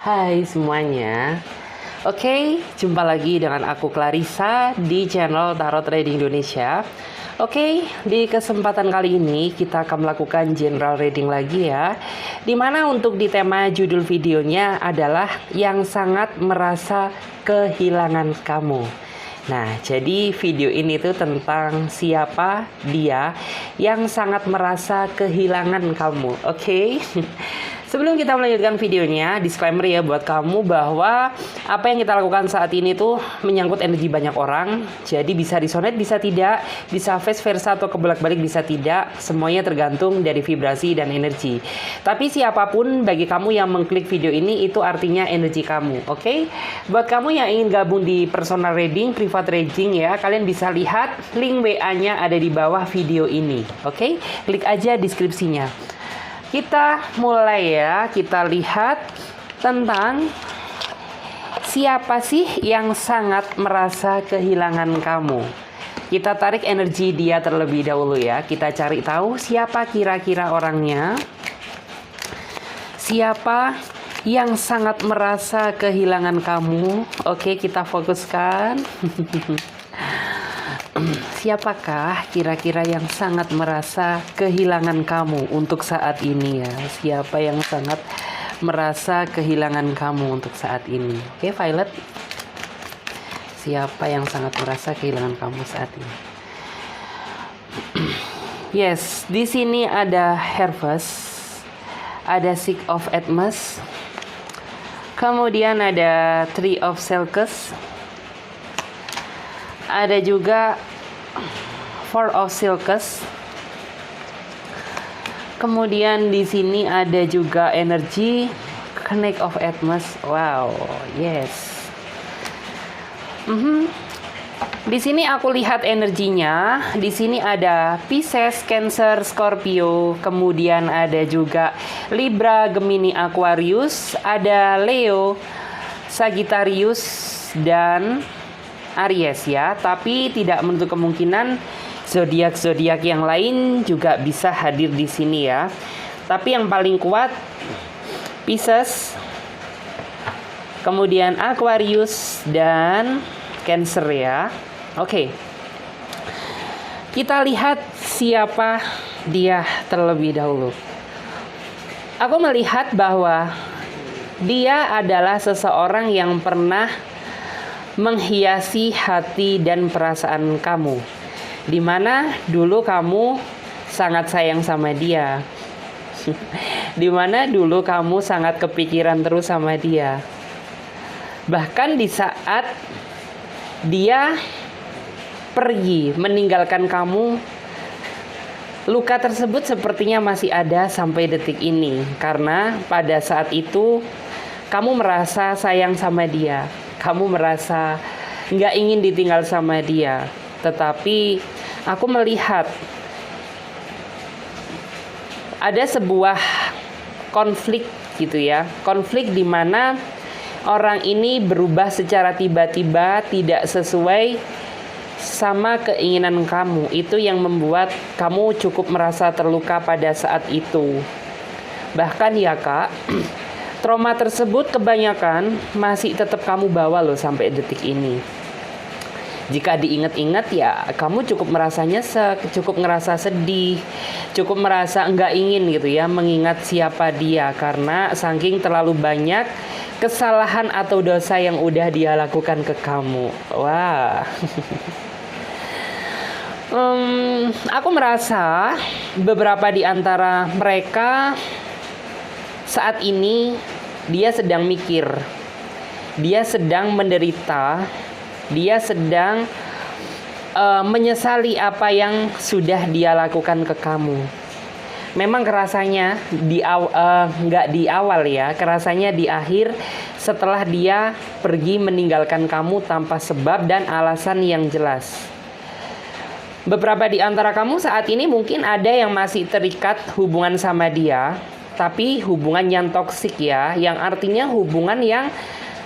Hai semuanya. Oke, jumpa lagi dengan aku Clarissa di channel Tarot Trading Indonesia. Oke, di kesempatan kali ini kita akan melakukan general reading lagi ya. Dimana untuk di tema judul videonya adalah yang sangat merasa kehilangan kamu. Nah, jadi video ini tuh tentang siapa dia yang sangat merasa kehilangan kamu. Oke. Sebelum kita melanjutkan videonya, disclaimer ya buat kamu bahwa apa yang kita lakukan saat ini tuh menyangkut energi banyak orang. Jadi bisa disonate, bisa tidak, bisa vice versa atau kebolak-balik, bisa tidak. Semuanya tergantung dari vibrasi dan energi. Tapi siapapun bagi kamu yang mengklik video ini itu artinya energi kamu, oke? Buat kamu yang ingin gabung di personal reading, private reading ya, kalian bisa lihat link WA-nya ada di bawah video ini, oke? Klik aja deskripsinya. Kita mulai ya, kita lihat tentang siapa sih yang sangat merasa kehilangan kamu. Kita tarik energi dia terlebih dahulu ya, kita cari tahu siapa kira-kira orangnya. Siapa yang sangat merasa kehilangan kamu. Oke, kita fokuskan. Siapakah kira-kira yang sangat merasa kehilangan kamu untuk saat ini ya? Siapa yang sangat merasa kehilangan kamu untuk saat ini? Oke, Violet. Siapa yang sangat merasa kehilangan kamu saat ini? Yes, di sini ada Hermes, ada Six of Hermes, kemudian ada Three of Silks, ada juga Four of Silks. Kemudian di sini ada juga energi Knight of Hermes. Wow, yes. Di sini aku lihat energinya. Di sini ada Pisces, Cancer, Scorpio. Kemudian ada juga Libra, Gemini, Aquarius. Ada Leo, Sagittarius, dan Aries ya. Tapi tidak menutup kemungkinan zodiak-zodiak yang lain juga bisa hadir di sini ya. Tapi yang paling kuat Pisces, kemudian Aquarius dan Cancer ya. Oke. Kita lihat siapa dia terlebih dahulu. Aku melihat bahwa dia adalah seseorang yang pernah menghiasi hati dan perasaan kamu, dimana dulu kamu sangat sayang sama dia, dimana dulu kamu sangat kepikiran terus sama dia. Bahkan di saat dia pergi meninggalkan kamu, luka tersebut sepertinya masih ada sampai detik ini. Karena pada saat itu kamu merasa sayang sama dia, kamu merasa nggak ingin ditinggal sama dia. Tetapi aku melihat ada sebuah konflik gitu ya. Konflik di mana orang ini berubah secara tiba-tiba, tidak sesuai sama keinginan kamu. Itu yang membuat kamu cukup merasa terluka pada saat itu. Bahkan ya kak, trauma tersebut kebanyakan masih tetap kamu bawa loh sampai detik ini. Jika diingat-ingat ya kamu cukup merasa nyesek, cukup ngerasa sedih, cukup merasa enggak ingin gitu ya mengingat siapa dia. Karena saking terlalu banyak kesalahan atau dosa yang udah dia lakukan ke kamu. Wah. Aku merasa beberapa di antara mereka saat ini dia sedang mikir, dia sedang menderita, dia sedang menyesali apa yang sudah dia lakukan ke kamu. Memang kerasanya nggak di awal ya, kerasanya di akhir setelah dia pergi meninggalkan kamu tanpa sebab dan alasan yang jelas. Beberapa di antara kamu saat ini mungkin ada yang masih terikat hubungan sama dia, tapi hubungan yang toksik ya, yang artinya hubungan yang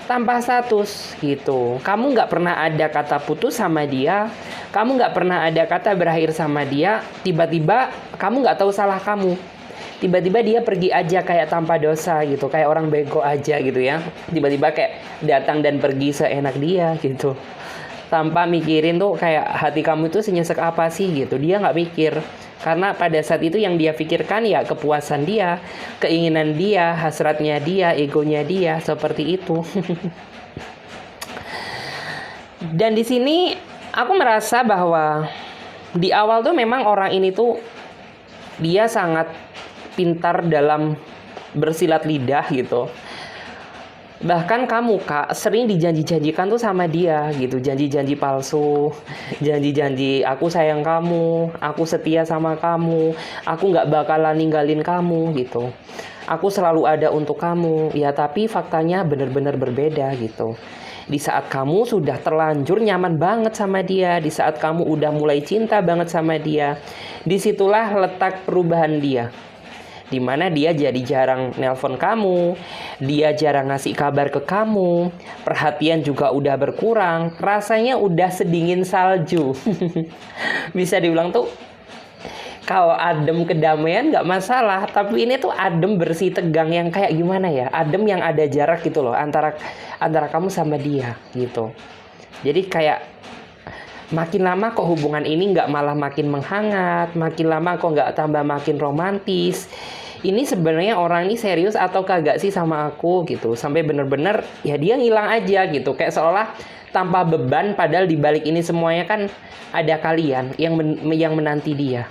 tanpa status gitu. Kamu nggak pernah ada kata putus sama dia, kamu nggak pernah ada kata berakhir sama dia, tiba-tiba kamu nggak tahu salah kamu. tiba-tiba dia pergi aja kayak tanpa dosa gitu, kayak orang bego aja gitu ya. Tiba-tiba kayak datang dan pergi seenak dia gitu, tanpa mikirin tuh kayak hati kamu itu senyesek apa sih gitu. Dia nggak mikir, karena pada saat itu yang dia pikirkan ya kepuasan dia, keinginan dia, hasratnya dia, egonya dia, seperti itu. Dan di sini aku merasa bahwa di awal tuh memang orang ini tuh dia sangat pintar dalam bersilat lidah gitu. Bahkan kamu Kak sering dijanji-janjikan tuh sama dia gitu, janji-janji palsu, janji-janji aku sayang kamu, aku setia sama kamu, aku nggak bakalan ninggalin kamu gitu, aku selalu ada untuk kamu ya. Tapi faktanya benar-benar berbeda gitu. Di saat kamu sudah terlanjur nyaman banget sama dia, di saat kamu udah mulai cinta banget sama dia, disitulah letak perubahan dia. Dimana dia jadi jarang nelpon kamu, dia jarang ngasih kabar ke kamu, perhatian juga udah berkurang, rasanya udah sedingin salju. Bisa dibilang tuh, kalau adem kedamaian nggak masalah, tapi ini tuh adem bersih tegang yang kayak gimana ya? Adem yang ada jarak gitu loh antara kamu sama dia gitu. Jadi kayak makin lama kok hubungan ini nggak malah makin menghangat, makin lama kok nggak tambah makin romantis. Ini sebenarnya orang ini serius atau kagak sih sama aku gitu. Sampai bener-bener ya dia ngilang aja gitu. Kayak seolah tanpa beban, padahal di balik ini semuanya kan ada kalian yang menanti dia.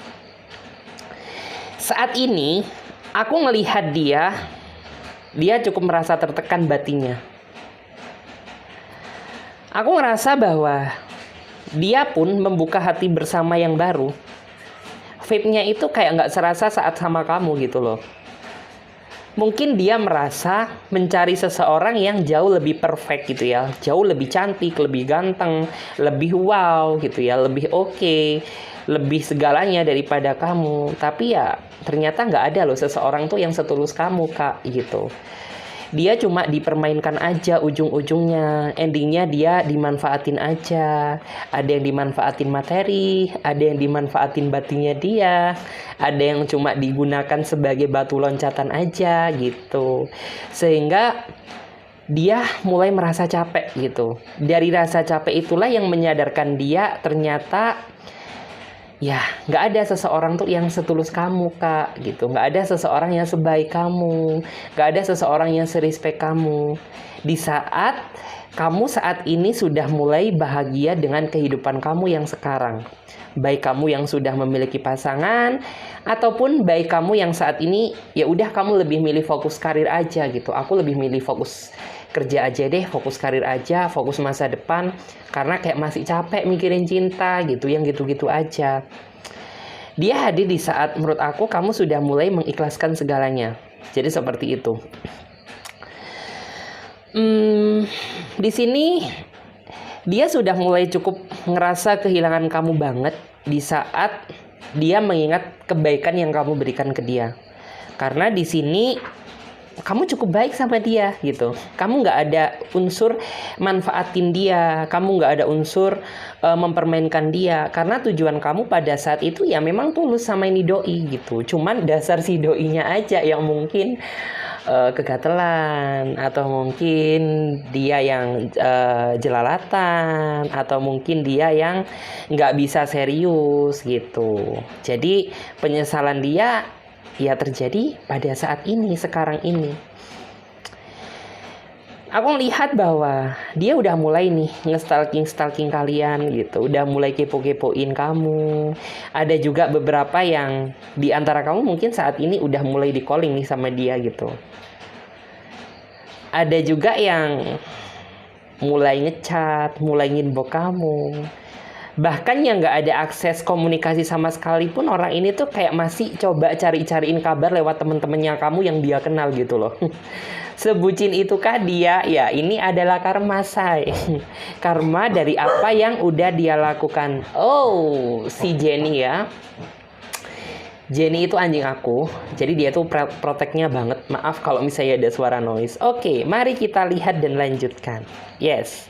Saat ini aku ngelihat dia cukup merasa tertekan batinnya. Aku ngerasa bahwa dia pun membuka hati bersama yang baru. Vibe-nya itu kayak nggak serasa saat sama kamu gitu loh. Mungkin dia merasa mencari seseorang yang jauh lebih perfect gitu ya. Jauh lebih cantik, lebih ganteng, lebih wow gitu ya. Lebih oke, lebih segalanya daripada kamu. Tapi ya ternyata nggak ada loh seseorang tuh yang setulus kamu Kak gitu. Dia cuma dipermainkan aja ujung-ujungnya. Endingnya dia dimanfaatin aja. Ada yang dimanfaatin materi, ada yang dimanfaatin batinnya dia, ada yang cuma digunakan sebagai batu loncatan aja gitu. Sehingga dia mulai merasa capek gitu. Dari rasa capek itulah yang menyadarkan dia ternyata ya nggak ada seseorang tuh yang setulus kamu Kak gitu. Nggak ada seseorang yang sebaik kamu, nggak ada seseorang yang serespek kamu. Di saat kamu saat ini sudah mulai bahagia dengan kehidupan kamu yang sekarang, baik kamu yang sudah memiliki pasangan ataupun baik kamu yang saat ini ya udah kamu lebih milih fokus karir aja gitu. Aku lebih milih fokus kerja aja deh, fokus karir aja, fokus masa depan, karena kayak masih capek mikirin cinta gitu, yang gitu-gitu aja. Dia hadir di saat menurut aku kamu sudah mulai mengikhlaskan segalanya. Jadi seperti itu. Di sini dia sudah mulai cukup ngerasa kehilangan kamu banget di saat dia mengingat kebaikan yang kamu berikan ke dia. Karena di sini kamu cukup baik sama dia gitu. Kamu nggak ada unsur manfaatin dia, kamu nggak ada unsur mempermainkan dia. Karena tujuan kamu pada saat itu ya memang tulus sama ini doi gitu. Cuman dasar si doinya aja yang mungkin kegatelan, atau mungkin dia yang jelalatan, atau mungkin dia yang nggak bisa serius gitu. Jadi penyesalan dia ya terjadi pada saat ini, sekarang ini. Aku lihat bahwa dia udah mulai nih nge-stalking kalian gitu. Udah mulai kepo-kepoin kamu. Ada juga beberapa yang di antara kamu mungkin saat ini udah mulai di-calling nih sama dia gitu. Ada juga yang mulai ngechat, mulai nginbox kamu. Bahkan yang nggak ada akses komunikasi sama sekali pun orang ini tuh kayak masih coba cari-cariin kabar lewat temen-temennya kamu yang dia kenal gitu loh. Sebucin itukah dia? Ya ini adalah karma say. Karma dari apa yang udah dia lakukan. Oh si Jenny ya. Jenny itu anjing aku. Jadi dia tuh proteknya banget. Maaf kalau misalnya ada suara noise. Oke, mari kita lihat dan lanjutkan. Yes.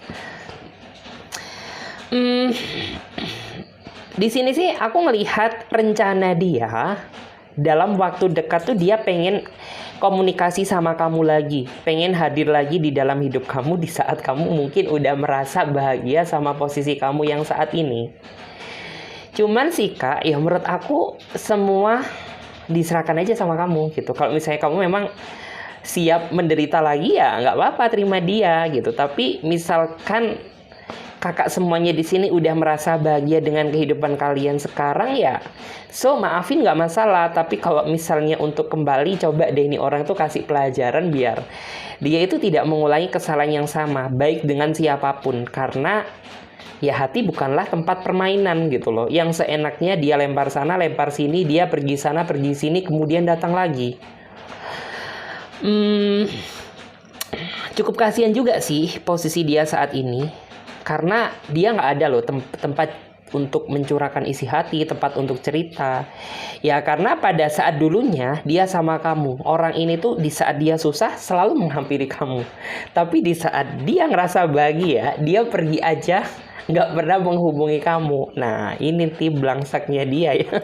Di sini sih aku melihat rencana dia dalam waktu dekat tuh dia pengen komunikasi sama kamu lagi, pengen hadir lagi di dalam hidup kamu di saat kamu mungkin udah merasa bahagia sama posisi kamu yang saat ini. Cuman sih Kak, ya menurut aku semua diserahkan aja sama kamu gitu. Kalau misalnya kamu memang siap menderita lagi ya nggak apa-apa, terima dia gitu. Tapi misalkan kakak semuanya di sini udah merasa bahagia dengan kehidupan kalian sekarang ya, so maafin nggak masalah. Tapi kalau misalnya untuk kembali, coba deh ini orang tuh kasih pelajaran biar dia itu tidak mengulangi kesalahan yang sama, baik dengan siapapun. Karena ya hati bukanlah tempat permainan gitu loh, yang seenaknya dia lempar sana, lempar sini, dia pergi sana, pergi sini, kemudian datang lagi. Cukup kasihan juga sih posisi dia saat ini. Karena dia nggak ada loh tempat untuk mencurahkan isi hati, tempat untuk cerita. Ya karena pada saat dulunya dia sama kamu, orang ini tuh di saat dia susah selalu menghampiri kamu. Tapi di saat dia ngerasa bahagia, dia pergi aja, nggak pernah menghubungi kamu. Nah ini blangsaknya dia ya.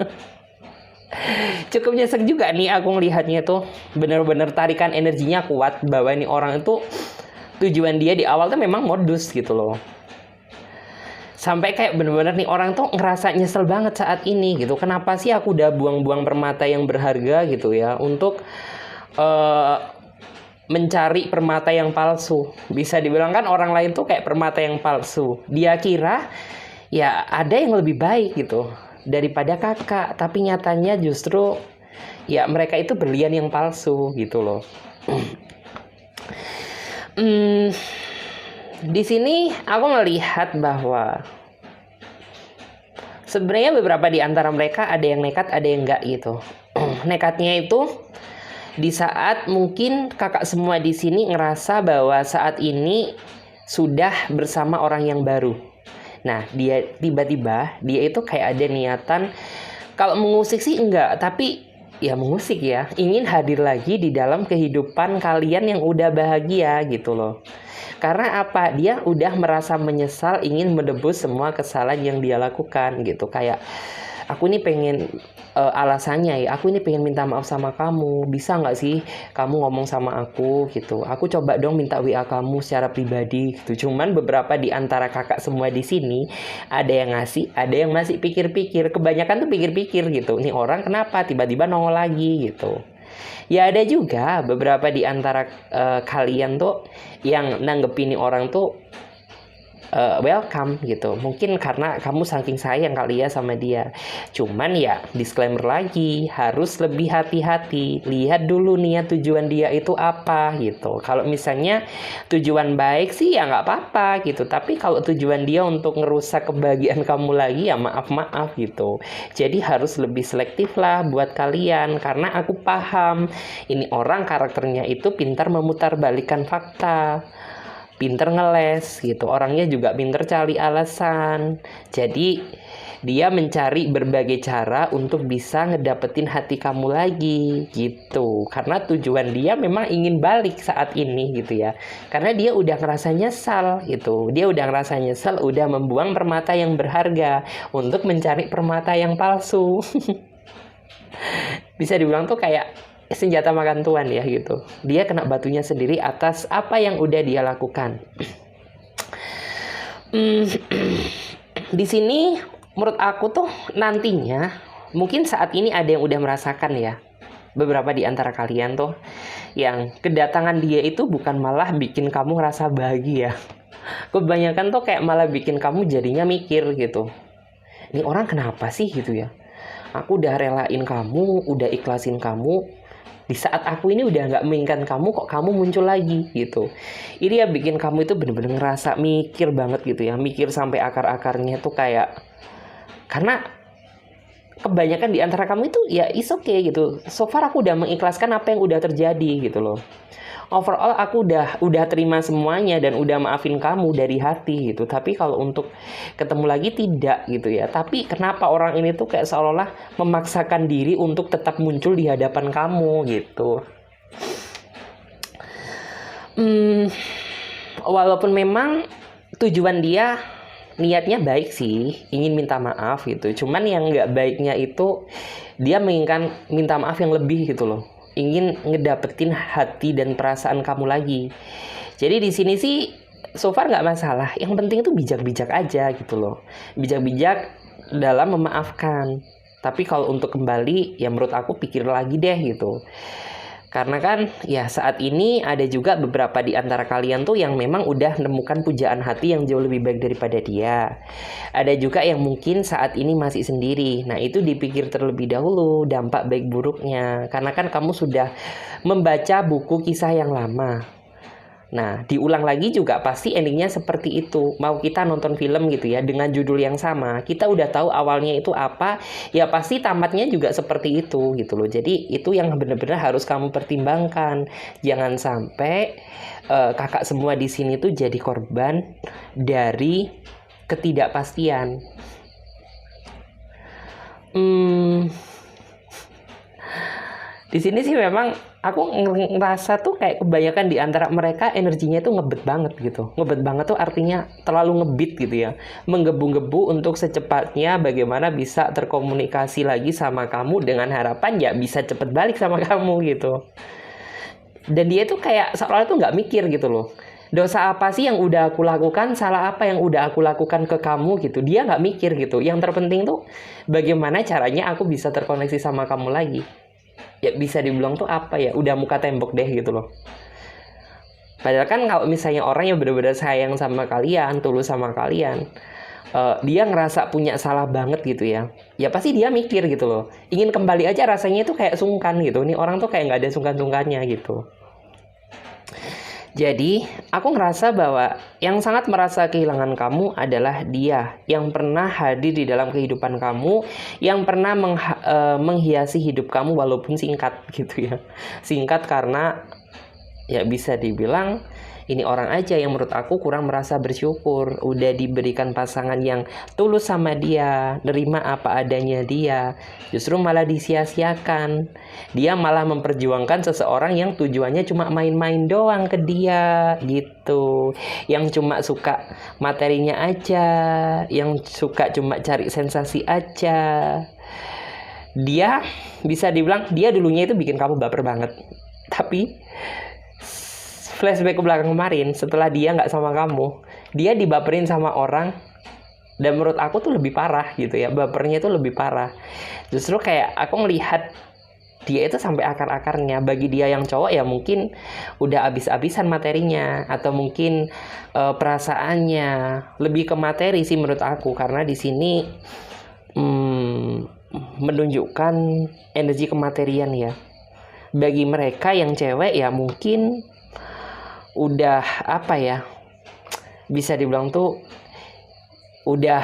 Cukup nyesek juga nih aku ngelihatnya tuh. Bener-bener tarikan energinya kuat bahwa ini orang itu tujuan dia di awal tuh memang modus gitu loh. Sampai kayak bener-bener nih orang tuh ngerasa nyesel banget saat ini gitu. Kenapa sih aku udah buang-buang permata yang berharga gitu ya untuk mencari permata yang palsu. Bisa dibilang kan orang lain tuh kayak permata yang palsu. Dia kira ya ada yang lebih baik gitu daripada kakak. Tapi nyatanya justru ya mereka itu berlian yang palsu gitu loh. Di sini aku melihat bahwa sebenarnya beberapa di antara mereka ada yang nekat, ada yang enggak gitu. Nekatnya itu di saat mungkin kakak semua di sini ngerasa bahwa saat ini sudah bersama orang yang baru. Nah, dia tiba-tiba dia itu kayak ada niatan kalau mengusik sih enggak, tapi ya mengusik ya, ingin hadir lagi di dalam kehidupan kalian yang udah bahagia gitu loh. Karena apa? Dia udah merasa menyesal, ingin menebus semua kesalahan yang dia lakukan gitu. Kayak aku ini pengen alasannya ya, aku ini pengen minta maaf sama kamu. Bisa nggak sih kamu ngomong sama aku gitu? Aku coba dong minta WA kamu secara pribadi gitu. Cuman beberapa di antara kakak semua di sini ada yang ngasih, ada yang masih pikir-pikir. Kebanyakan tuh pikir-pikir gitu. Nih orang kenapa tiba-tiba nongol lagi gitu. Ya ada juga beberapa di antara kalian tuh yang nanggepin orang tuh welcome gitu. Mungkin karena kamu saking sayang kali ya sama dia. Cuman ya disclaimer lagi, harus lebih hati-hati. Lihat dulu nih ya tujuan dia itu apa gitu. Kalau misalnya tujuan baik sih ya nggak apa-apa gitu. Tapi kalau tujuan dia untuk ngerusak kebahagiaan kamu lagi ya maaf-maaf gitu. Jadi harus lebih selektif lah buat kalian. Karena aku paham ini orang karakternya itu pintar memutarbalikkan fakta, pinter ngeles gitu, orangnya juga pinter cari alasan. Jadi dia mencari berbagai cara untuk bisa ngedapetin hati kamu lagi gitu. Karena tujuan dia memang ingin balik saat ini gitu ya. Karena dia udah ngerasa nyesal gitu. Dia udah ngerasa nyesal, udah membuang permata yang berharga untuk mencari permata yang palsu. Bisa dibilang tuh kayak senjata makan tuan ya gitu. Dia kena batunya sendiri atas apa yang udah dia lakukan. Di sini menurut aku tuh nantinya mungkin saat ini ada yang udah merasakan ya. Beberapa di antara kalian tuh yang kedatangan dia itu bukan malah bikin kamu ngerasa bahagia. Kebanyakan tuh kayak malah bikin kamu jadinya mikir gitu. Ini orang kenapa sih gitu ya? Aku udah relain kamu, udah ikhlasin kamu. Di saat aku ini udah nggak menginginkan kamu, kok kamu muncul lagi gitu. Ini ya bikin kamu itu bener-bener ngerasa mikir banget gitu ya. Mikir sampai akar-akarnya tuh kayak, karena kebanyakan di antara kamu itu ya is okay gitu. So far aku udah mengikhlaskan apa yang udah terjadi gitu loh. Overall aku udah terima semuanya dan udah maafin kamu dari hati gitu. Tapi kalau untuk ketemu lagi tidak gitu ya. Tapi kenapa orang ini tuh kayak seolah-olah memaksakan diri untuk tetap muncul di hadapan kamu gitu. Walaupun memang tujuan dia niatnya baik sih, ingin minta maaf gitu. Cuman yang nggak baiknya itu dia menginginkan minta maaf yang lebih gitu loh. Ingin ngedapetin hati dan perasaan kamu lagi. Jadi di sini sih so far nggak masalah. Yang penting itu bijak-bijak aja gitu loh. Bijak-bijak dalam memaafkan. Tapi kalau untuk kembali ya menurut aku pikir lagi deh gitu. Karena kan ya saat ini ada juga beberapa di antara kalian tuh yang memang udah menemukan pujaan hati yang jauh lebih baik daripada dia. Ada juga yang mungkin saat ini masih sendiri. Nah itu dipikir terlebih dahulu dampak baik buruknya. Karena kan kamu sudah membaca buku kisah yang lama. Nah, diulang lagi juga pasti endingnya seperti itu. Mau kita nonton film gitu ya, dengan judul yang sama, kita udah tahu awalnya itu apa, ya pasti tamatnya juga seperti itu gitu loh. Jadi itu yang benar-benar harus kamu pertimbangkan. Jangan sampai kakak semua di sini tuh jadi korban dari ketidakpastian. Di sini sih memang aku ngerasa tuh kayak kebanyakan di antara mereka energinya itu ngebet banget gitu. Ngebet banget tuh artinya terlalu ngebit gitu ya. Menggebu-gebu untuk secepatnya bagaimana bisa terkomunikasi lagi sama kamu dengan harapan ya bisa cepet balik sama kamu gitu. Dan dia tuh kayak seolah tuh nggak mikir gitu loh. Dosa apa sih yang udah aku lakukan, salah apa yang udah aku lakukan ke kamu gitu. Dia nggak mikir gitu. Yang terpenting tuh bagaimana caranya aku bisa terkoneksi sama kamu lagi. Ya bisa dibilang tuh apa ya, udah muka tembok deh gitu loh. Padahal kan kalau misalnya orang yang benar-benar sayang sama kalian, tulus sama kalian, dia ngerasa punya salah banget gitu ya, ya pasti dia mikir gitu loh, ingin kembali aja rasanya itu kayak sungkan gitu. Nih orang tuh kayak nggak ada sungkan-sungkannya gitu. Jadi, aku ngerasa bahwa yang sangat merasa kehilangan kamu adalah dia yang pernah hadir di dalam kehidupan kamu, yang pernah menghiasi hidup kamu walaupun singkat gitu ya. Singkat karena ya bisa dibilang ini orang aja yang menurut aku kurang merasa bersyukur. Udah diberikan pasangan yang tulus sama dia, nerima apa adanya dia, justru malah disia-siakan. Dia malah memperjuangkan seseorang yang tujuannya cuma main-main doang ke dia gitu. Yang cuma suka materinya aja, yang suka cuma cari sensasi aja. Dia bisa dibilang dia dulunya itu bikin kamu baper banget. Tapi flashback ke belakang kemarin, setelah dia nggak sama kamu, dia dibaperin sama orang, dan menurut aku tuh lebih parah gitu ya, bapernya tuh lebih parah. Justru kayak aku ngelihat dia itu sampai akar-akarnya. Bagi dia yang cowok ya mungkin udah abis-abisan materinya, atau mungkin perasaannya lebih ke materi sih menurut aku, karena di sini menunjukkan energi kematerian ya. Bagi mereka yang cewek ya mungkin udah apa ya, bisa dibilang tuh udah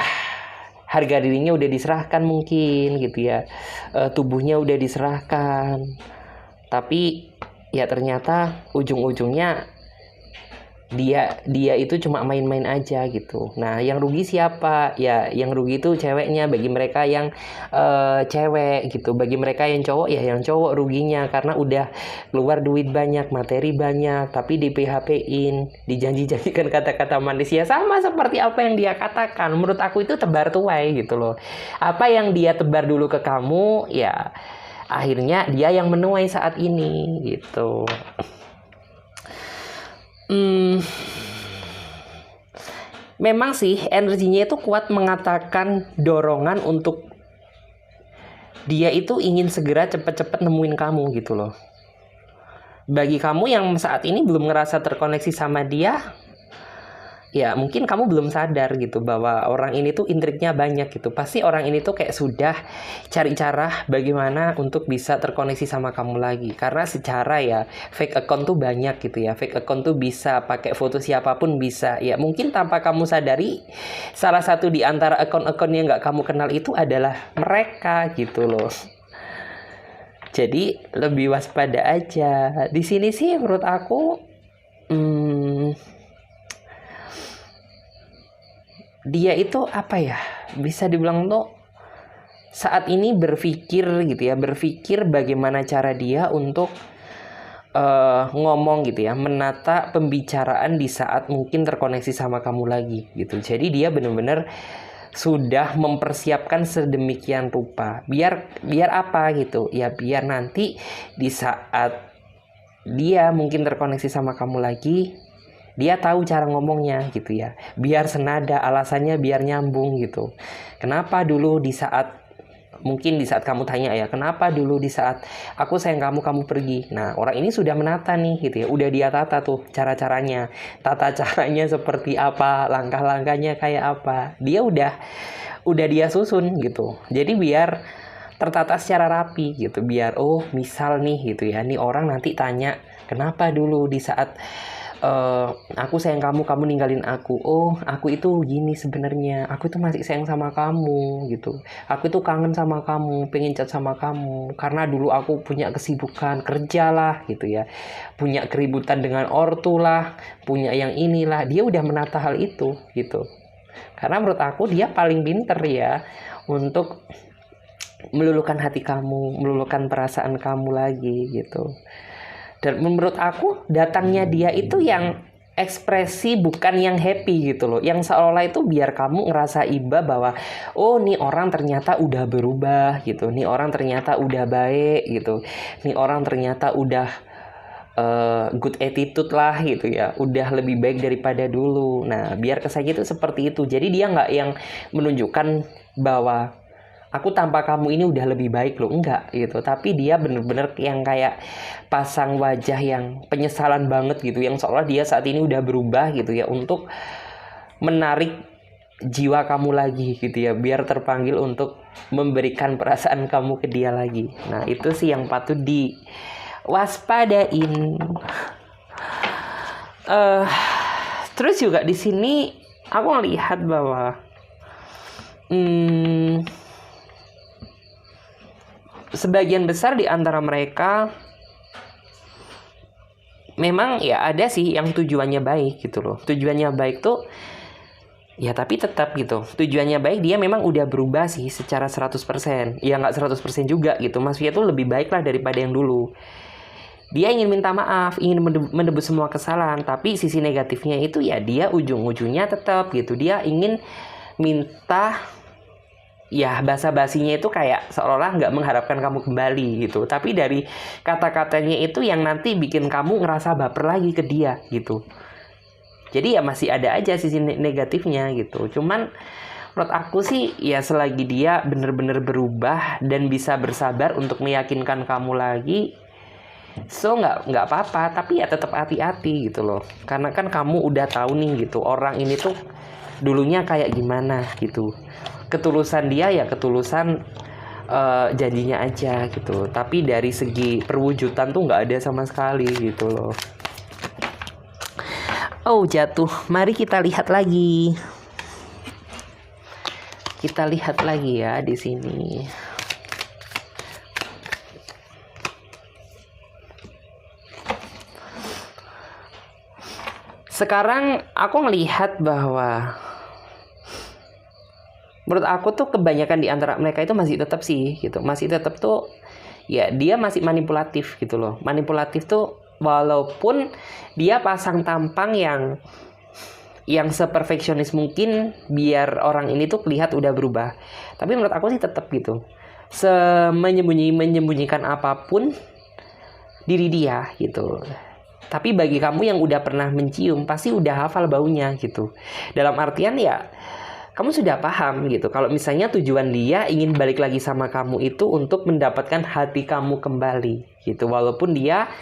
harga dirinya udah diserahkan mungkin gitu ya, tubuhnya udah diserahkan, tapi ya ternyata ujung-ujungnya dia itu cuma main-main aja gitu. Nah yang rugi siapa ya? Yang rugi itu ceweknya. Bagi mereka yang cewek gitu, bagi mereka yang cowok ya yang cowok ruginya, karena udah keluar duit banyak, materi banyak, tapi di PHP-in, dijanji-janjikan kata-kata manis. Ya sama seperti apa yang dia katakan, menurut aku itu tebar tuai gitu loh. Apa yang dia tebar dulu ke kamu ya akhirnya dia yang menuai saat ini gitu. Memang sih energinya itu kuat mengatakan dorongan untuk dia itu ingin segera cepet-cepet nemuin kamu gitu loh. Bagi kamu yang saat ini belum ngerasa terkoneksi sama dia, ya mungkin kamu belum sadar gitu bahwa orang ini tuh intriknya banyak gitu. Pasti orang ini tuh kayak sudah cari cara bagaimana untuk bisa terkoneksi sama kamu lagi. Karena secara ya fake account tuh banyak gitu ya. Fake account tuh bisa pakai foto siapapun bisa. Ya mungkin tanpa kamu sadari salah satu di antara account-account yang gak kamu kenal itu adalah mereka gitu loh. Jadi lebih waspada aja. Di sini sih menurut aku dia itu apa ya, bisa dibilang tuh saat ini berpikir gitu ya, berpikir bagaimana cara dia untuk ngomong gitu ya, menata pembicaraan di saat mungkin terkoneksi sama kamu lagi gitu. Jadi dia benar-benar sudah mempersiapkan sedemikian rupa. Biar apa gitu? Ya biar nanti di saat dia mungkin terkoneksi sama kamu lagi, dia tahu cara ngomongnya gitu ya. Biar senada, alasannya biar nyambung gitu. Kenapa dulu di saat mungkin di saat kamu tanya ya, kenapa dulu di saat aku sayang kamu, kamu pergi. Nah, orang ini sudah menata nih gitu ya. Udah dia tata tuh cara-caranya. Tata caranya seperti apa, langkah-langkahnya kayak apa. Dia udah dia susun gitu. Jadi biar tertata secara rapi gitu. Biar oh, misal nih gitu ya. Nih orang nanti tanya, kenapa dulu di saat aku sayang kamu, kamu ninggalin aku. Oh, aku itu gini sebenarnya. Aku itu masih sayang sama kamu gitu. Aku itu kangen sama kamu, pengen chat sama kamu. Karena dulu aku punya kesibukan kerja lah gitu ya. Punya keributan dengan ortu lah, punya yang inilah. Dia udah menata hal itu gitu. Karena menurut aku dia paling pinter ya untuk meluluhkan hati kamu, meluluhkan perasaan kamu lagi gitu. Dan menurut aku datangnya dia itu yang ekspresi bukan yang happy gitu loh. Yang seolah itu biar kamu ngerasa iba bahwa oh nih orang ternyata udah berubah gitu. Nih orang ternyata udah baik gitu. Nih orang ternyata udah good attitude lah gitu ya. Udah lebih baik daripada dulu. Nah biar kesan itu seperti itu. Jadi dia nggak yang menunjukkan bahwa aku tanpa kamu ini udah lebih baik loh, enggak gitu. Tapi dia bener-bener yang kayak pasang wajah yang penyesalan banget gitu, yang seolah dia saat ini udah berubah gitu ya, untuk menarik jiwa kamu lagi gitu ya, biar terpanggil untuk memberikan perasaan kamu ke dia lagi. Nah itu sih yang patut diwaspadain. Terus juga di sini aku ngelihat bahwa sebagian besar di antara mereka memang ya ada sih yang tujuannya baik gitu loh. Tujuannya baik tuh ya tapi tetap gitu. Tujuannya baik, dia memang udah berubah sih secara 100%. Ya nggak 100% juga gitu. Maksudnya tuh lebih baik lah daripada yang dulu. Dia ingin minta maaf, ingin menebus semua kesalahan. Tapi sisi negatifnya itu ya dia ujung-ujungnya tetap gitu. Dia ingin minta, ya basa-basinya itu kayak seolah-olah nggak mengharapkan kamu kembali gitu. Tapi dari kata-katanya itu yang nanti bikin kamu ngerasa baper lagi ke dia gitu. Jadi ya masih ada aja sisi negatifnya gitu. Cuman menurut aku sih ya selagi dia bener-bener berubah dan bisa bersabar untuk meyakinkan kamu lagi, so nggak apa-apa. Tapi ya tetap hati-hati gitu loh. Karena kan kamu udah tahu nih gitu, orang ini tuh dulunya kayak gimana gitu. Ketulusan dia ya ketulusan janjinya aja gitu. Tapi dari segi perwujudan tuh nggak ada sama sekali gitu loh. Oh jatuh, mari kita lihat lagi. Kita lihat lagi ya di sini. Sekarang aku ngelihat bahwa menurut aku tuh kebanyakan di antara mereka itu masih tetap sih gitu. Masih tetap tuh ya dia masih manipulatif gitu loh. Manipulatif tuh walaupun dia pasang tampang yang seperfeksionis mungkin biar orang ini tuh kelihatan udah berubah. Tapi menurut aku sih tetap gitu. Menyembunyikan apapun diri dia gitu. Tapi bagi kamu yang udah pernah mencium pasti udah hafal baunya gitu. Dalam artian ya kamu sudah paham gitu. Kalau misalnya tujuan dia ingin balik lagi sama kamu itu untuk mendapatkan hati kamu kembali gitu. Walaupun dia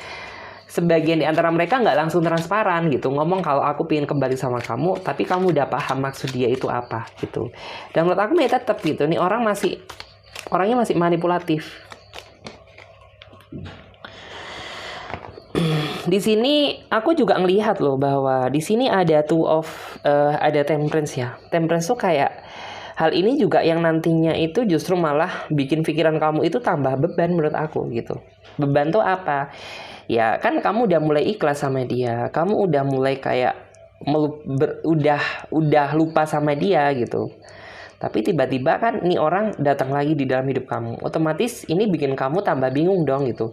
sebagian di antara mereka nggak langsung transparan gitu. Ngomong kalau aku pengen kembali sama kamu, tapi kamu udah paham maksud dia itu apa gitu. Dan menurut aku ya tetap gitu. Nih orangnya masih manipulatif. Di sini aku juga ngelihat loh bahwa di sini ada ada temperance ya. Temperance tuh kayak hal ini juga yang nantinya itu justru malah bikin pikiran kamu itu tambah beban menurut aku gitu. Beban tuh apa? Ya kan kamu udah mulai ikhlas sama dia. Kamu udah mulai kayak udah lupa sama dia gitu. Tapi tiba-tiba kan ini orang datang lagi di dalam hidup kamu. Otomatis ini bikin kamu tambah bingung dong gitu.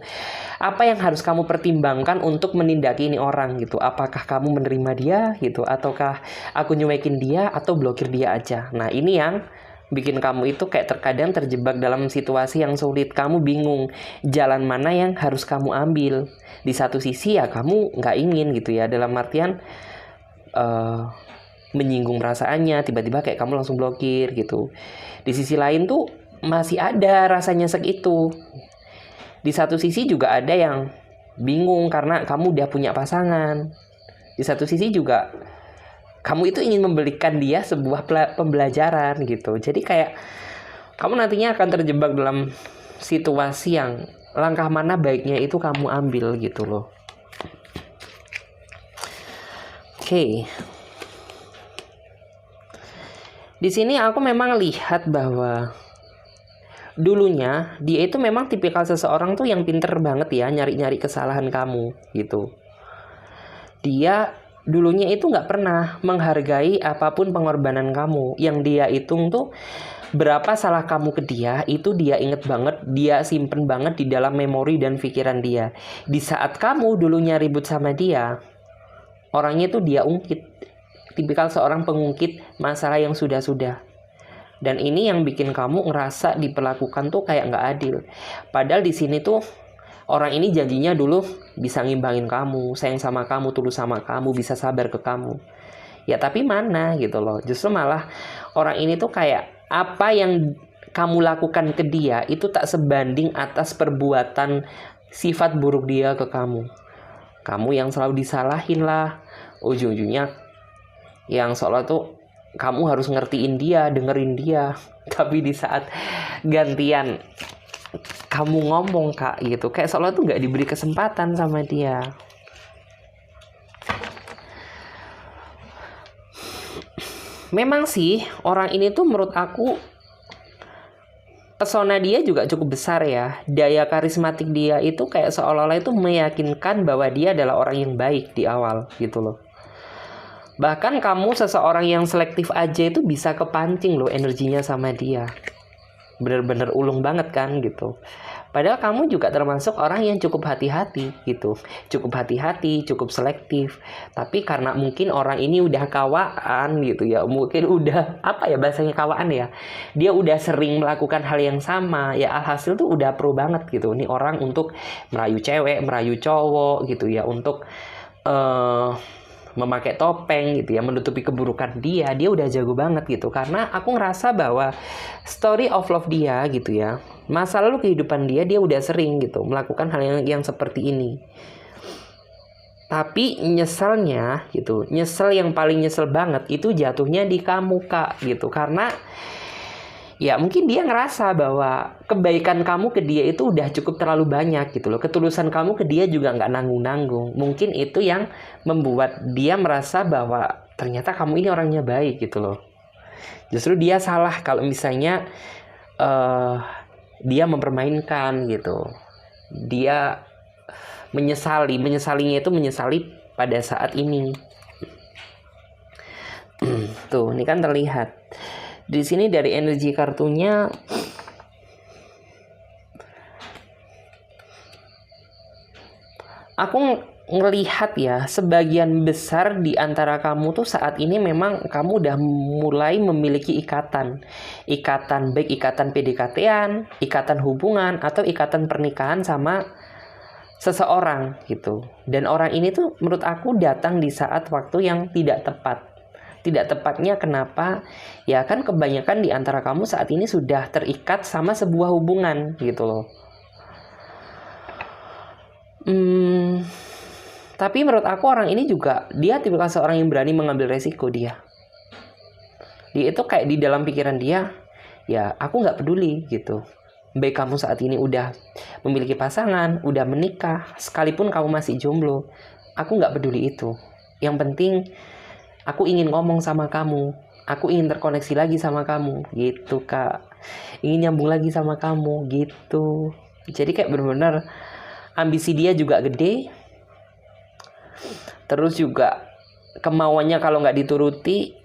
Apa yang harus kamu pertimbangkan untuk menindaki ini orang gitu. Apakah kamu menerima dia gitu, ataukah aku nyuekin dia atau blokir dia aja. Nah ini yang bikin kamu itu kayak terkadang terjebak dalam situasi yang sulit. Kamu bingung jalan mana yang harus kamu ambil. Di satu sisi ya kamu nggak ingin gitu ya, dalam artian menyinggung perasaannya, tiba-tiba kayak kamu langsung blokir gitu. Di sisi lain tuh masih ada rasa nyesek itu. Di satu sisi juga ada yang bingung karena kamu udah punya pasangan. Di satu sisi juga kamu itu ingin memberikan dia sebuah pembelajaran gitu. Jadi kayak kamu nantinya akan terjebak dalam situasi yang langkah mana baiknya itu kamu ambil gitu loh. Oke. Di sini aku memang lihat bahwa dulunya dia itu memang tipikal seseorang tuh yang pinter banget ya nyari-nyari kesalahan kamu gitu. Dia dulunya itu nggak pernah menghargai apapun pengorbanan kamu. Yang dia hitung tuh berapa salah kamu ke dia, itu dia inget banget, dia simpen banget di dalam memori dan pikiran dia. Di saat kamu dulunya ribut sama dia, orangnya tuh dia ungkit. Tipikal seorang pengungkit masalah yang sudah-sudah. Dan ini yang bikin kamu ngerasa diperlakukan tuh kayak nggak adil. Padahal di sini tuh orang ini janjinya dulu bisa ngimbangin kamu, sayang sama kamu, tulus sama kamu, bisa sabar ke kamu. Ya tapi mana gitu loh. Justru malah orang ini tuh kayak apa yang kamu lakukan ke dia itu tak sebanding atas perbuatan sifat buruk dia ke kamu. Kamu yang selalu disalahin lah. Ujung-ujungnya yang seolah tuh kamu harus ngertiin dia, dengerin dia. Tapi di saat gantian kamu ngomong kak gitu, kayak seolah tuh gak diberi kesempatan sama dia. Memang sih orang ini tuh menurut aku pesona dia juga cukup besar ya. Daya karismatik dia itu kayak seolah-olah itu meyakinkan bahwa dia adalah orang yang baik di awal gitu loh. Bahkan kamu seseorang yang selektif aja itu bisa kepancing loh energinya sama dia. Bener-bener ulung banget kan gitu. Padahal kamu juga termasuk orang yang cukup hati-hati gitu. Cukup hati-hati, cukup selektif. Tapi karena mungkin orang ini udah kawaan gitu ya. Mungkin udah, apa ya bahasanya kawaan ya. Dia udah sering melakukan hal yang sama. Ya alhasil tuh udah pro banget gitu. Ini orang untuk merayu cewek, merayu cowok gitu ya. Untuk memakai topeng gitu ya, menutupi keburukan dia udah jago banget gitu. Karena aku ngerasa bahwa story of love dia gitu ya, masa lalu kehidupan dia udah sering gitu melakukan hal yang seperti ini. Tapi nyeselnya gitu, nyesel yang paling nyesel banget itu jatuhnya di kamu kak gitu. Karena ya mungkin dia ngerasa bahwa kebaikan kamu ke dia itu udah cukup terlalu banyak gitu loh. Ketulusan kamu ke dia juga nggak nanggung-nanggung. Mungkin itu yang membuat dia merasa bahwa ternyata kamu ini orangnya baik gitu loh. Justru dia salah kalau misalnya dia mempermainkan gitu. Dia menyesalinya itu menyesali pada saat ini. Tuh, ini kan terlihat. Di sini dari energi kartunya aku ngelihat ya, sebagian besar di antara kamu tuh saat ini memang kamu udah mulai memiliki ikatan baik ikatan PDKT-an, ikatan hubungan atau ikatan pernikahan sama seseorang gitu. Dan orang ini tuh menurut aku datang di saat waktu yang tidak tepat. Tidak tepatnya kenapa? Ya kan kebanyakan di antara kamu saat ini sudah terikat sama sebuah hubungan gitu loh. Tapi menurut aku orang ini juga dia tipikal seorang yang berani mengambil resiko dia. Dia itu kayak di dalam pikiran dia, ya aku nggak peduli gitu. Baik kamu saat ini udah memiliki pasangan, udah menikah, sekalipun kamu masih jomblo, aku nggak peduli itu. Yang penting aku ingin ngomong sama kamu. Aku ingin terkoneksi lagi sama kamu. Gitu kak. Ingin nyambung lagi sama kamu. Gitu. Jadi kayak benar-benar ambisi dia juga gede. Terus juga kemauannya kalau nggak dituruti,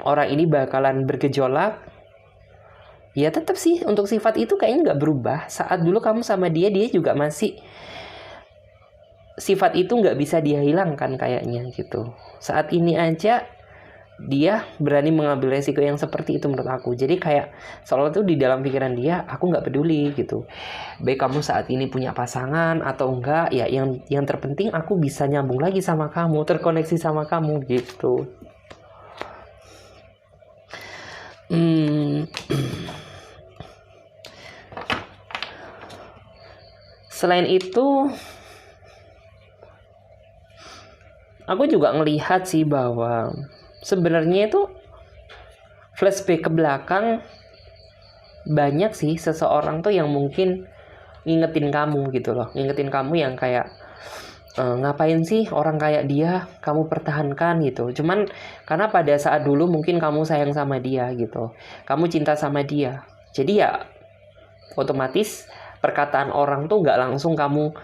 orang ini bakalan bergejolak. ya tetap sih untuk sifat itu kayaknya nggak berubah. Saat dulu kamu sama dia juga masih sifat itu nggak bisa dia hilangkan kayaknya gitu. Saat ini aja dia berani mengambil resiko yang seperti itu menurut aku. Jadi kayak soalnya tuh di dalam pikiran dia, aku nggak peduli gitu. Baik kamu saat ini punya pasangan atau enggak, ya yang terpenting aku bisa nyambung lagi sama kamu, terkoneksi sama kamu gitu. Selain itu, aku juga ngelihat sih bahwa sebenarnya itu flashback ke belakang banyak sih seseorang tuh yang mungkin ngingetin kamu gitu loh. Ngingetin kamu yang kayak ngapain sih orang kayak dia kamu pertahankan gitu. Cuman karena pada saat dulu mungkin kamu sayang sama dia gitu. Kamu cinta sama dia. Jadi ya otomatis perkataan orang tuh nggak langsung kamu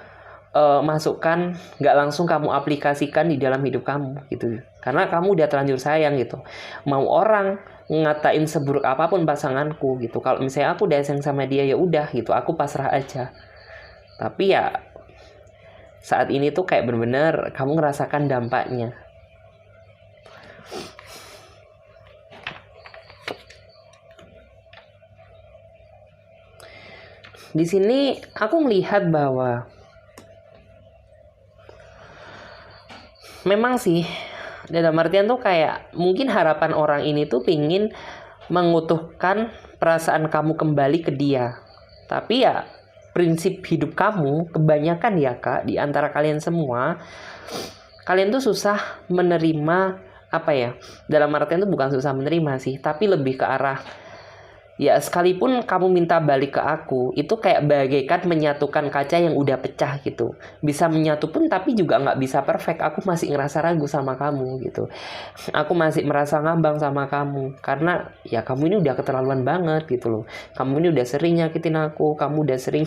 masukkan, nggak langsung kamu aplikasikan di dalam hidup kamu gitu, karena kamu udah terlanjur sayang gitu. Mau orang ngatain seburuk apapun pasanganku gitu, kalau misalnya aku udah sayang sama dia ya udah gitu, aku pasrah aja. Tapi ya saat ini tuh kayak bener-bener kamu ngerasakan dampaknya. Di sini aku melihat bahwa memang sih dalam artian tuh kayak mungkin harapan orang ini tuh pingin mengutuhkan perasaan kamu kembali ke dia. Tapi ya prinsip hidup kamu kebanyakan ya Kak, di antara kalian semua, kalian tuh susah menerima, apa ya, dalam artian tuh bukan susah menerima sih, tapi lebih ke arah ya sekalipun kamu minta balik ke aku, itu kayak bagaikan menyatukan kaca yang udah pecah gitu. Bisa menyatu pun tapi juga nggak bisa perfect. Aku masih ngerasa ragu sama kamu gitu. Aku masih merasa ngambang sama kamu. Karena ya kamu ini udah keterlaluan banget gitu loh. Kamu ini udah sering nyakitin aku. Kamu udah sering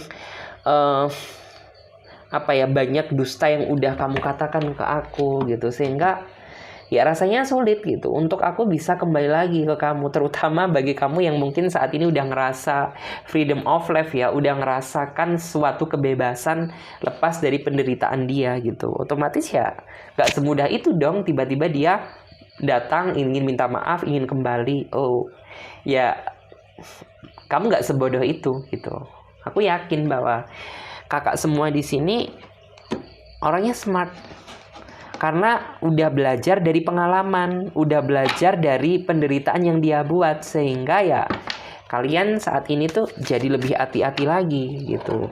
banyak dusta yang udah kamu katakan ke aku gitu. Sehingga ya rasanya sulit gitu untuk aku bisa kembali lagi ke kamu, terutama bagi kamu yang mungkin saat ini udah ngerasa freedom of life ya, udah ngerasakan suatu kebebasan lepas dari penderitaan dia gitu. Otomatis ya gak semudah itu dong tiba-tiba dia datang ingin minta maaf, ingin kembali. Oh ya kamu gak sebodoh itu gitu. Aku yakin bahwa kakak semua di sini orangnya smart. Karena udah belajar dari pengalaman, udah belajar dari penderitaan yang dia buat. Sehingga ya kalian saat ini tuh jadi lebih hati-hati lagi gitu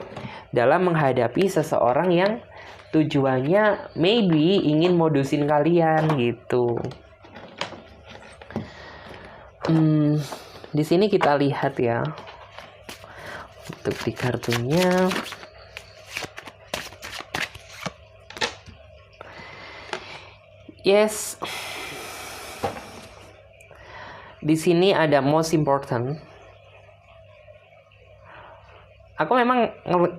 dalam menghadapi seseorang yang tujuannya maybe ingin modusin kalian gitu. Di sini kita lihat ya untuk di kartunya. Yes, di sini ada most important. Aku memang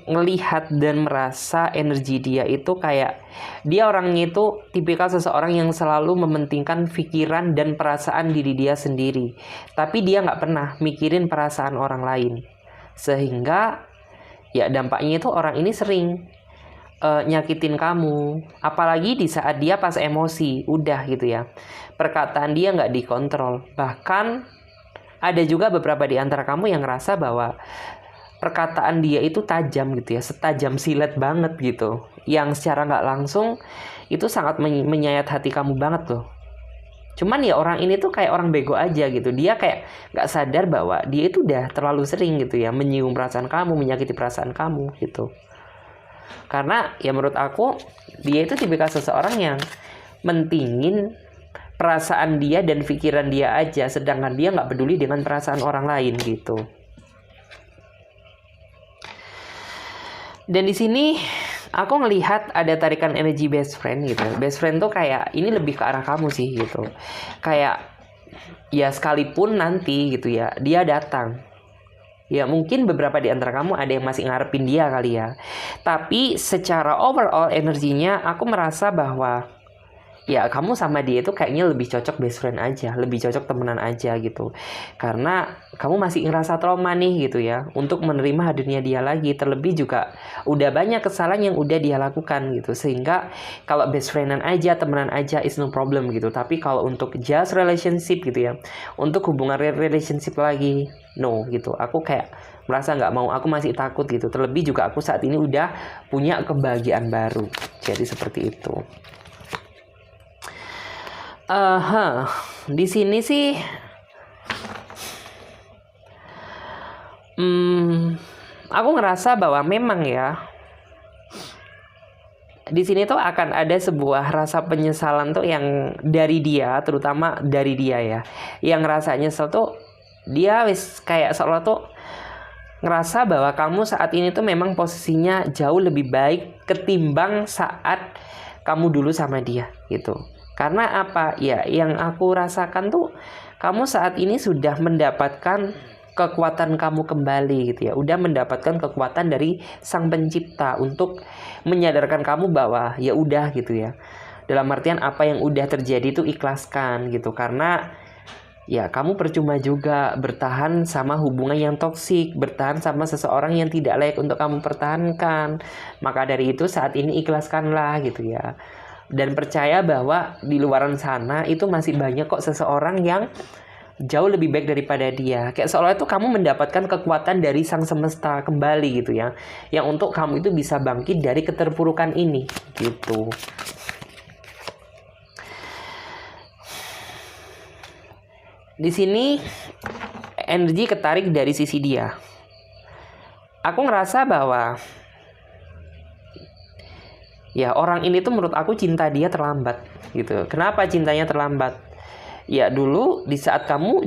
ngelihat dan merasa energi dia itu kayak dia orangnya itu tipikal seseorang yang selalu mementingkan pikiran dan perasaan diri dia sendiri. Tapi dia nggak pernah mikirin perasaan orang lain. Sehingga ya dampaknya itu orang ini sering nyakitin kamu, apalagi di saat dia pas emosi, udah gitu ya, perkataan dia nggak dikontrol. Bahkan ada juga beberapa di antara kamu yang ngerasa bahwa perkataan dia itu tajam gitu ya, setajam silet banget gitu, yang secara nggak langsung itu sangat menyayat hati kamu banget loh. Cuman ya orang ini tuh kayak orang bego aja gitu, dia kayak nggak sadar bahwa dia itu udah terlalu sering gitu ya menyinggung perasaan kamu, menyakiti perasaan kamu gitu. Karena ya menurut aku dia itu tipikal seseorang yang mentingin perasaan dia dan pikiran dia aja, sedangkan dia nggak peduli dengan perasaan orang lain gitu. Dan di sini aku ngelihat ada tarikan energi best friend gitu. Best friend tuh kayak ini lebih ke arah kamu sih gitu. Kayak ya sekalipun nanti gitu ya dia datang, ya mungkin beberapa di antara kamu ada yang masih ngarepin dia kali ya. Tapi secara overall energinya aku merasa bahwa ya kamu sama dia itu kayaknya lebih cocok best friend aja, lebih cocok temenan aja gitu. Karena kamu masih ngerasa trauma nih gitu ya, untuk menerima hadirnya dia lagi. Terlebih juga udah banyak kesalahan yang udah dia lakukan gitu. Sehingga kalau best friendan aja, temenan aja is no problem gitu. Tapi kalau untuk just relationship gitu ya, untuk hubungan relationship lagi, no gitu. Aku kayak merasa nggak mau, aku masih takut gitu. Terlebih juga aku saat ini udah punya kebahagiaan baru. Jadi seperti itu. Di sini sih aku ngerasa bahwa memang ya di sini tuh akan ada sebuah rasa penyesalan tuh yang dari dia, terutama dari dia ya, yang rasa nyesel tuh dia wis kayak seolah tuh ngerasa bahwa kamu saat ini tuh memang posisinya jauh lebih baik ketimbang saat kamu dulu sama dia gitu. Karena apa? Ya, yang aku rasakan tuh kamu saat ini sudah mendapatkan kekuatan kamu kembali gitu ya. Udah mendapatkan kekuatan dari Sang Pencipta untuk menyadarkan kamu bahwa ya udah gitu ya. Dalam artian apa yang udah terjadi itu ikhlaskan gitu. Karena ya kamu percuma juga bertahan sama hubungan yang toksik, bertahan sama seseorang yang tidak layak untuk kamu pertahankan. Maka dari itu saat ini ikhlaskanlah gitu ya. Dan percaya bahwa di luaran sana itu masih banyak kok seseorang yang jauh lebih baik daripada dia. Kayak seolah itu kamu mendapatkan kekuatan dari sang semesta kembali gitu ya. Yang untuk kamu itu bisa bangkit dari keterpurukan ini gitu. Di sini energi ketarik dari sisi dia. Aku ngerasa bahwa ya orang ini tuh menurut aku cinta dia terlambat gitu. Kenapa cintanya terlambat? Ya dulu di saat kamu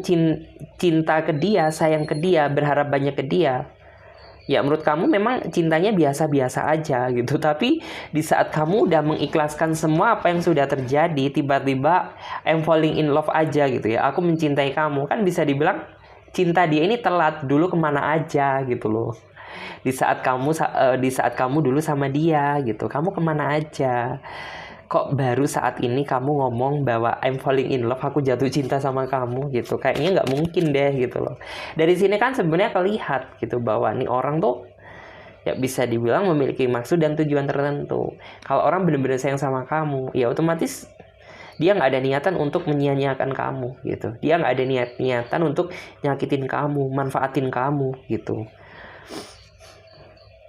cinta ke dia, sayang ke dia, berharap banyak ke dia, ya menurut kamu memang cintanya biasa-biasa aja gitu. Tapi di saat kamu udah mengikhlaskan semua apa yang sudah terjadi, tiba-tiba I'm falling in love aja gitu ya. Aku mencintai kamu, kan bisa dibilang cinta dia ini telat, dulu kemana aja gitu loh. Di saat kamu dulu sama dia gitu, kamu kemana aja? Kok baru saat ini kamu ngomong bahwa I'm falling in love, aku jatuh cinta sama kamu gitu? Kayaknya nggak mungkin deh gitu loh. Dari sini kan sebenarnya kelihatan gitu bahwa nih orang tuh ya bisa dibilang memiliki maksud dan tujuan tertentu. Kalau orang benar-benar sayang sama kamu, ya otomatis dia nggak ada niatan untuk menyia-nyiakan kamu gitu. Dia nggak ada niatan untuk nyakitin kamu, manfaatin kamu gitu.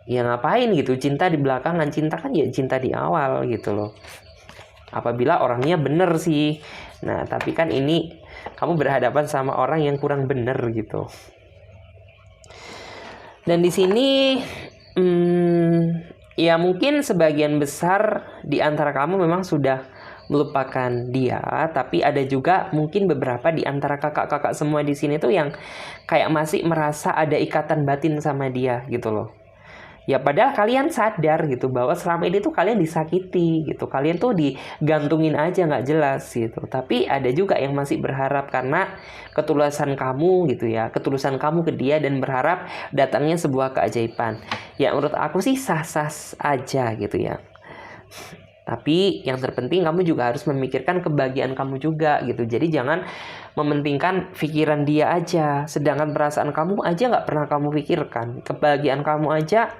Ya ngapain gitu, cinta di belakangan, cinta kan ya cinta di awal gitu loh. Apabila orangnya bener sih. Nah tapi kan ini kamu berhadapan sama orang yang kurang bener gitu. Dan di sini ya mungkin sebagian besar di antara kamu memang sudah melupakan dia, tapi ada juga mungkin beberapa di antara kakak-kakak semua di sini tuh yang kayak masih merasa ada ikatan batin sama dia gitu loh. Ya padahal kalian sadar gitu bahwa selama ini tuh kalian disakiti gitu. Kalian tuh digantungin aja nggak jelas gitu. Tapi ada juga yang masih berharap karena ketulusan kamu gitu ya. Ketulusan kamu ke dia dan berharap datangnya sebuah keajaiban. Ya menurut aku sih sah-sah aja gitu ya. Tapi yang terpenting kamu juga harus memikirkan kebahagiaan kamu juga gitu. Jadi jangan mementingkan pikiran dia aja. Sedangkan perasaan kamu aja nggak pernah kamu pikirkan. Kebahagiaan kamu aja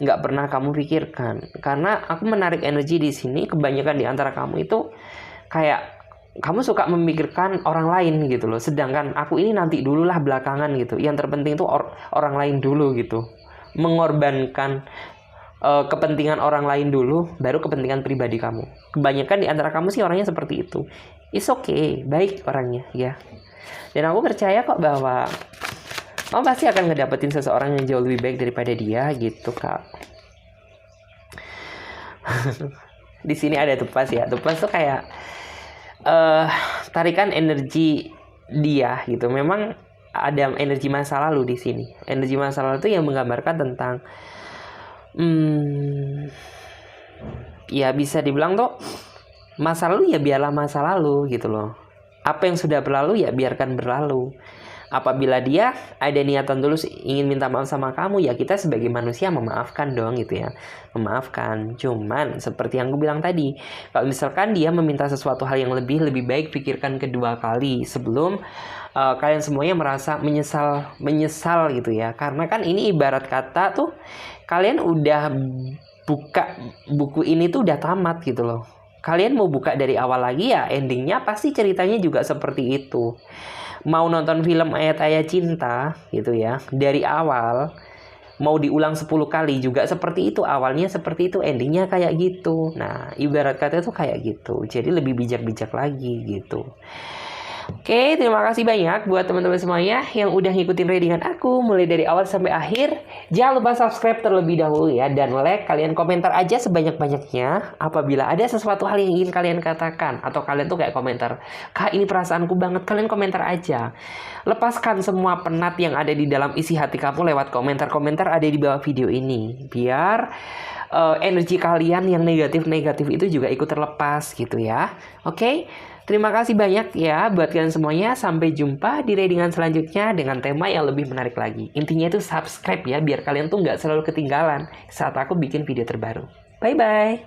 nggak pernah kamu pikirkan. Karena aku menarik energi di sini, kebanyakan di antara kamu itu kayak kamu suka memikirkan orang lain gitu loh. Sedangkan aku ini nanti dululah belakangan gitu. Yang terpenting itu orang lain dulu gitu. Mengorbankan kepentingan orang lain dulu, baru kepentingan pribadi kamu. Kebanyakan di antara kamu sih orangnya seperti itu. It's okay, baik orangnya ya. Dan aku percaya kok bahwa kamu pasti akan ngedapetin seseorang yang jauh lebih baik daripada dia gitu kak. Di sini ada tupas ya. Tupas tuh kayak tarikan energi dia gitu. Memang ada energi masa lalu di sini. Energi masa lalu itu yang menggambarkan tentang ya bisa dibilang tuh masa lalu ya biarlah masa lalu gitu loh. Apa yang sudah berlalu ya biarkan berlalu. Apabila dia ada niatan tulus ingin minta maaf sama kamu, ya kita sebagai manusia memaafkan dong gitu ya. Memaafkan. Cuman seperti yang gue bilang tadi, kalau misalkan dia meminta sesuatu hal yang lebih baik pikirkan kedua kali sebelum kalian semuanya merasa menyesal gitu ya. Karena kan ini ibarat kata tuh kalian udah buka buku ini tuh udah tamat gitu loh. Kalian mau buka dari awal lagi ya endingnya pasti ceritanya juga seperti itu. Mau nonton film ayat-ayat cinta gitu ya dari awal, mau diulang 10 kali juga seperti itu, awalnya seperti itu, endingnya kayak gitu. Nah ibarat kata itu kayak gitu, jadi lebih bijak-bijak lagi gitu. Oke, terima kasih banyak buat teman-teman semuanya yang udah ngikutin readingan aku mulai dari awal sampai akhir. Jangan lupa subscribe terlebih dahulu ya, dan like, kalian komentar aja sebanyak-banyaknya apabila ada sesuatu hal yang ingin kalian katakan, atau kalian tuh kayak komentar, "Kak, ini perasaanku banget." Kalian komentar aja. Lepaskan semua penat yang ada di dalam isi hati kamu lewat komentar-komentar ada di bawah video ini, biar energi kalian yang negatif-negatif itu juga ikut terlepas gitu ya. Oke? Terima kasih banyak ya buat kalian semuanya. Sampai jumpa di readingan selanjutnya dengan tema yang lebih menarik lagi. Intinya itu subscribe ya, biar kalian tuh nggak selalu ketinggalan saat aku bikin video terbaru. Bye-bye.